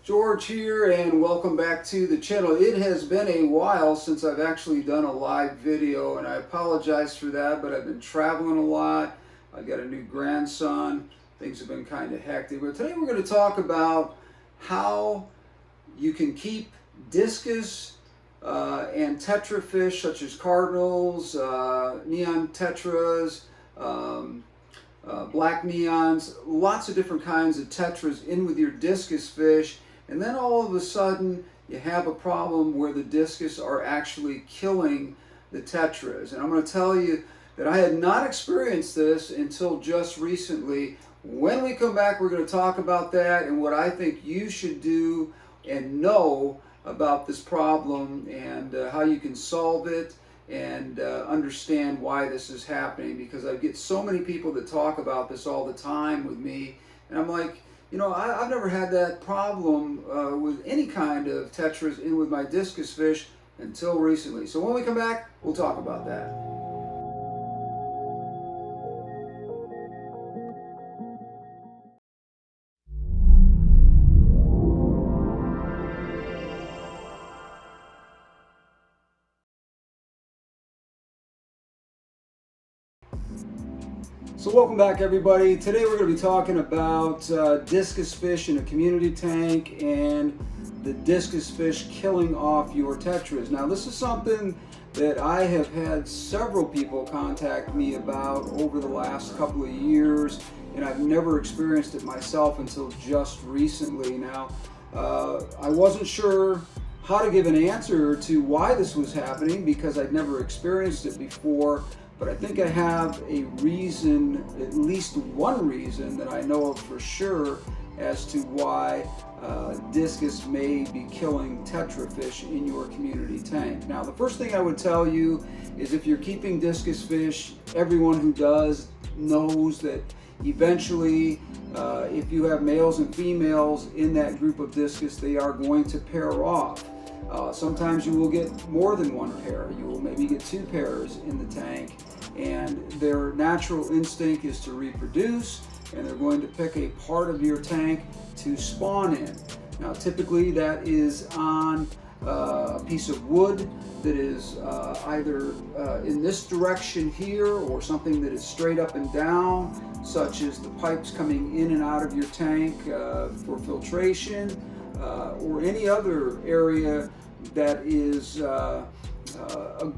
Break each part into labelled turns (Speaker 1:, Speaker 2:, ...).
Speaker 1: George here, and welcome back to the channel. It has been a while since I've actually done a live video, and I apologize for that, but I've been traveling a lot. I've got a new grandson. Things have been kind of hectic. But today we're going to talk about how you can keep discus and tetra fish such as cardinals, neon tetras, black neons, lots of different kinds of tetras in with your discus fish, and then all of a sudden you have a problem where the discus are actually killing the tetras. And I'm going to tell you that I had not experienced this until just recently. When we come back, we're going to talk about that and what I think you should do and know about this problem, and how you can solve it, and understand why this is happening, because I get so many people that talk about this all the time with me, and I'm like, you know, I've never had that problem with any kind of tetras in with my discus fish until recently. So when we come back, we'll talk about that. So welcome back, everybody. Today we're going to be talking about discus fish in a community tank and the discus fish killing off your tetras. Now this is something that I have had several people contact me about over the last couple of years, and I've never experienced it myself until just recently. Now I wasn't sure how to give an answer to why this was happening because I'd never experienced it before. But I think I have a reason, at least one reason that I know of for sure as to why discus may be killing tetra fish in your community tank. Now, the first thing I would tell you is if you're keeping discus fish, everyone who does knows that eventually, if you have males and females in that group of discus, they are going to pair off. Sometimes you will get more than one pair. You will maybe get two pairs in the tank, and their natural instinct is to reproduce, and they're going to pick a part of your tank to spawn in. Now typically that is on a piece of wood that is either in this direction here, or something that is straight up and down, such as the pipes coming in and out of your tank for filtration, or any other area that is a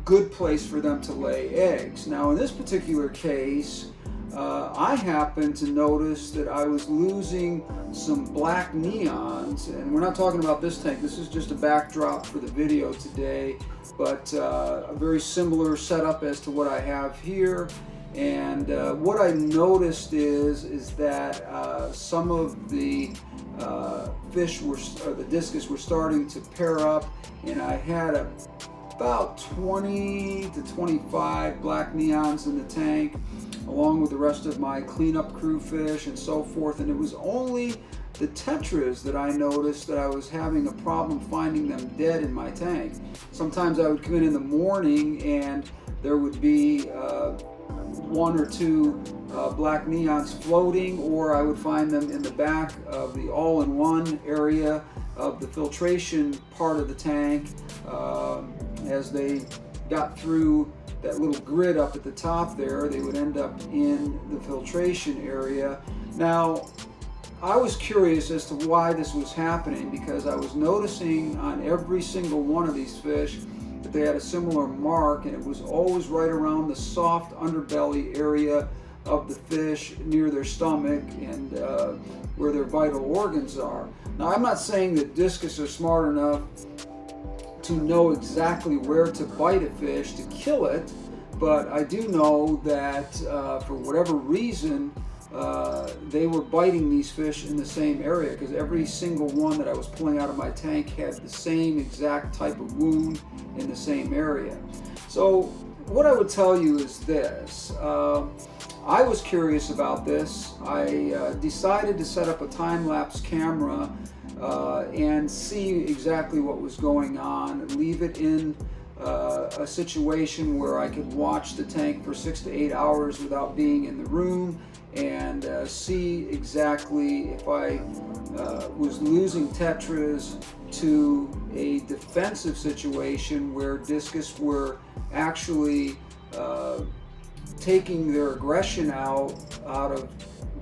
Speaker 1: good place for them to lay eggs. Now in this particular case, I happened to notice that I was losing some black neons, and we're not talking about this tank, this is just a backdrop for the video today, but a very similar setup as to what I have here. And what I noticed is that some of the fish the discus were starting to pair up, and I had about 20 to 25 black neons in the tank, along with the rest of my cleanup crew fish and so forth. And it was only the tetras that I noticed that I was having a problem finding them dead in my tank. Sometimes I would come in the morning and there would be one or two black neons floating, or I would find them in the back of the all-in-one area of the filtration part of the tank. As they got through that little grid up at the top there, they would end up in the filtration area. Now, I was curious as to why this was happening, because I was noticing on every single one of these fish that they had a similar mark, and it was always right around the soft underbelly area of the fish near their stomach and where their vital organs are. Now, I'm not saying that discus are smart enough to know exactly where to bite a fish to kill it, but I do know that for whatever reason they were biting these fish in the same area, because every single one that I was pulling out of my tank had the same exact type of wound in the same area. So what I would tell you is this. I was curious about this. I decided to set up a time-lapse camera and see exactly what was going on, leave it in a situation where I could watch the tank for 6 to 8 hours without being in the room, and see exactly if I was losing Tetras to a defensive situation where Discus were actually taking their aggression out of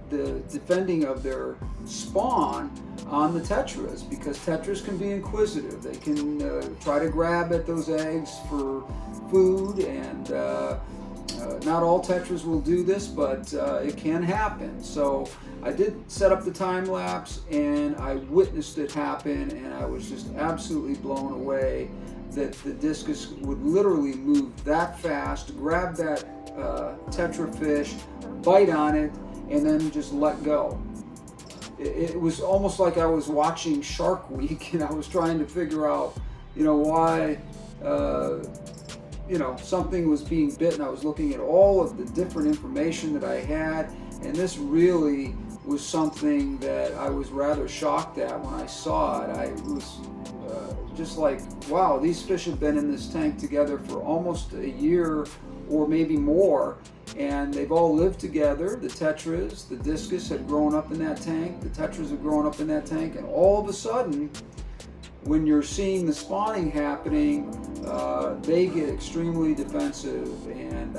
Speaker 1: the defending of their spawn on the Tetras, because Tetras can be inquisitive. They can try to grab at those eggs for food, and not all Tetras will do this, but it can happen. So I did set up the time lapse, and I witnessed it happen, and I was just absolutely blown away that the Discus would literally move that fast, grab that Tetra fish, bite on it, and then just let go. It was almost like I was watching Shark Week, and I was trying to figure out, why, something was being bitten. I was looking at all of the different information that I had, and this really was something that I was rather shocked at when I saw it. I was just like, wow, these fish have been in this tank together for almost a year or maybe more, and they've all lived together. The Tetras, the Discus had grown up in that tank, the Tetras had grown up in that tank, and all of a sudden, when you're seeing the spawning happening, they get extremely defensive. And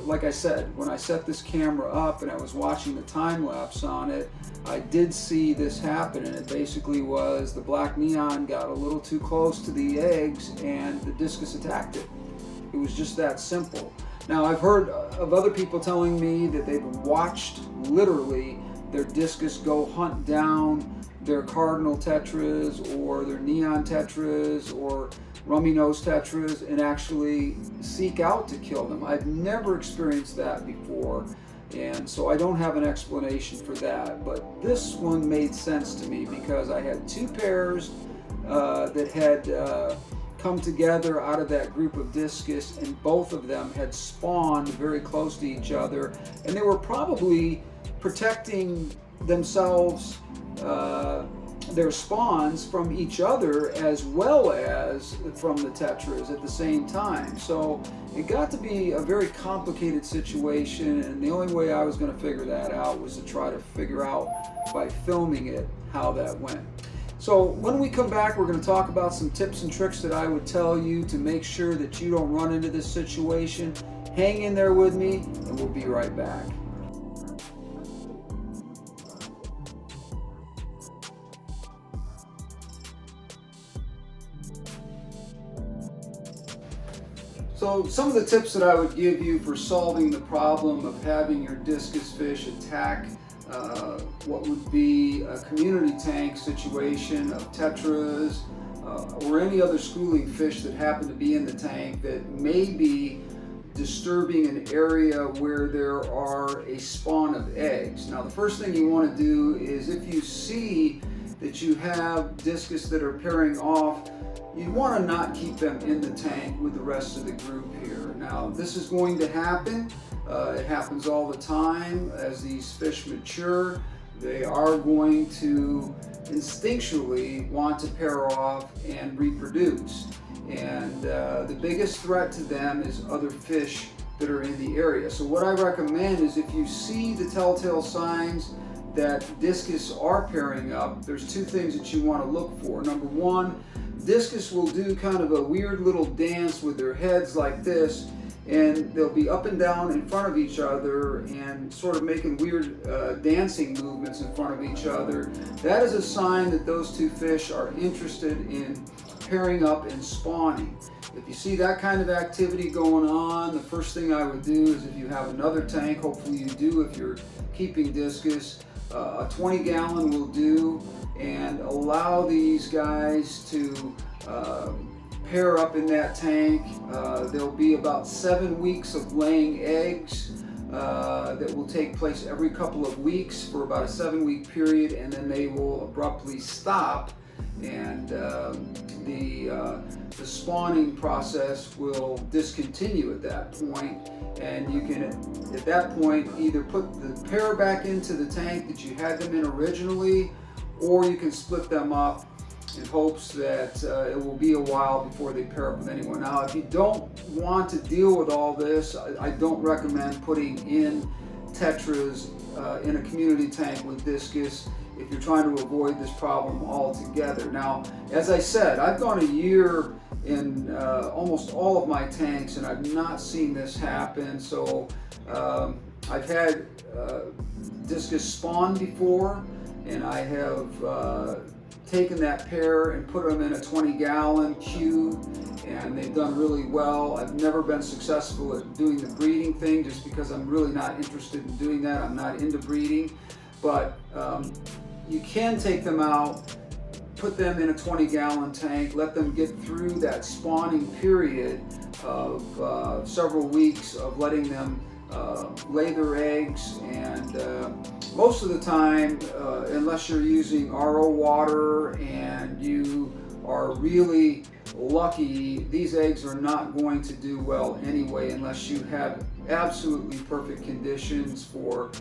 Speaker 1: like I said, when I set this camera up and I was watching the time lapse on it, I did see this happen, and it basically was the black neon got a little too close to the eggs and the Discus attacked it. It was just that simple. Now, I've heard of other people telling me that they've watched literally their Discus go hunt down their cardinal Tetras or their neon Tetras or rummy nose Tetras and actually seek out to kill them. I've never experienced that before, and so I don't have an explanation for that. But this one made sense to me because I had two pairs that had come together out of that group of Discus, and both of them had spawned very close to each other, and they were probably protecting themselves, their spawns, from each other as well as from the Tetras at the same time. So it got to be a very complicated situation, and the only way I was going to figure that out was to try to figure out by filming it how that went. So when we come back, we're going to talk about some tips and tricks that I would tell you to make sure that you don't run into this situation. Hang in there with me, and we'll be right back. So some of the tips that I would give you for solving the problem of having your Discus fish attack what would be a community tank situation of Tetras or any other schooling fish that happen to be in the tank that may be disturbing an area where there are a spawn of eggs. Now, the first thing you want to do is, if you see that you have Discus that are pairing off, you want to not keep them in the tank with the rest of the group here. Now, this is going to happen. It happens all the time. As these fish mature, they are going to instinctually want to pair off and reproduce. And the biggest threat to them is other fish that are in the area. So what I recommend is, if you see the telltale signs that Discus are pairing up, there's two things that you want to look for. Number one, Discus will do kind of a weird little dance with their heads like this, and they'll be up and down in front of each other and sort of making weird dancing movements in front of each other. That is a sign that those two fish are interested in pairing up and spawning. If you see that kind of activity going on, the first thing I would do is, if you have another tank, hopefully you do if you're keeping Discus, a 20-gallon will do, and allow these guys to pair up in that tank. There'll be about 7 weeks of laying eggs that will take place every couple of weeks for about a 7-week period, and then they will abruptly stop, and the spawning process will discontinue at that point. And you can, at that point, either put the pair back into the tank that you had them in originally, or you can split them up in hopes that it will be a while before they pair up with anyone. Now, if you don't want to deal with all this, I don't recommend putting in Tetras in a community tank with Discus if you're trying to avoid this problem altogether. Now, as I said, I've gone a year in almost all of my tanks and I've not seen this happen. So I've had Discus spawn before, and I have taken that pair and put them in a 20-gallon cube, and they've done really well. I've never been successful at doing the breeding thing just because I'm really not interested in doing that. I'm not into breeding, but you can take them out, put them in a 20-gallon tank, let them get through that spawning period of several weeks of letting them lay their eggs, and most of the time, unless you're using RO water and you are really lucky, these eggs are not going to do well anyway unless you have absolutely perfect conditions for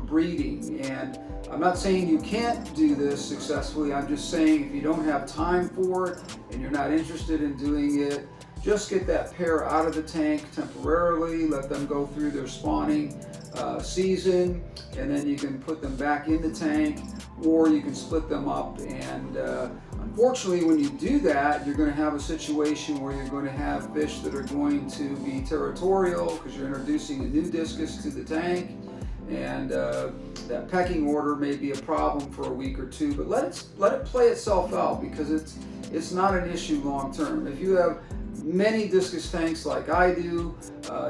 Speaker 1: breeding. And I'm not saying you can't do this successfully, I'm just saying if you don't have time for it and you're not interested in doing it, just get that pair out of the tank temporarily, let them go through their spawning season, and then you can put them back in the tank, or you can split them up. And unfortunately, when you do that, you're going to have a situation where you're going to have fish that are going to be territorial because you're introducing a new Discus to the tank, and that pecking order may be a problem for a week or two, but let it play itself out, because it's not an issue long term. If you have many Discus tanks like I do,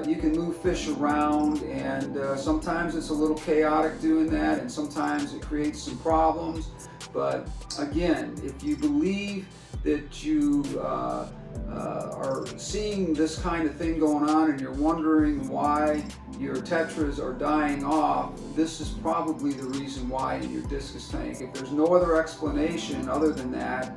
Speaker 1: you can move fish around, and sometimes it's a little chaotic doing that, and sometimes it creates some problems. But again, if you believe that you are seeing this kind of thing going on and you're wondering why your Tetras are dying off, this is probably the reason why in your Discus tank. If there's no other explanation other than that,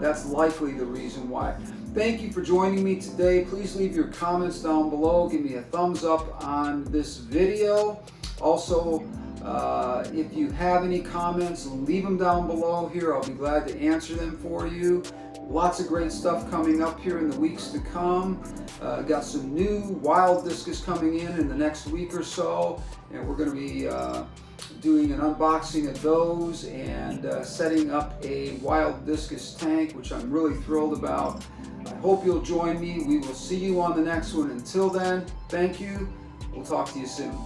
Speaker 1: that's likely the reason why. Thank you for joining me today. Please leave your comments down below. Give me a thumbs up on this video. Also, if you have any comments, leave them down below here. I'll be glad to answer them for you. Lots of great stuff coming up here in the weeks to come. Got some new wild Discus coming in the next week or so, and we're going to be doing an unboxing of those and setting up a wild Discus tank, which I'm really thrilled about. I hope you'll join me. We will see you on the next one. Until then, thank you. We'll talk to you soon.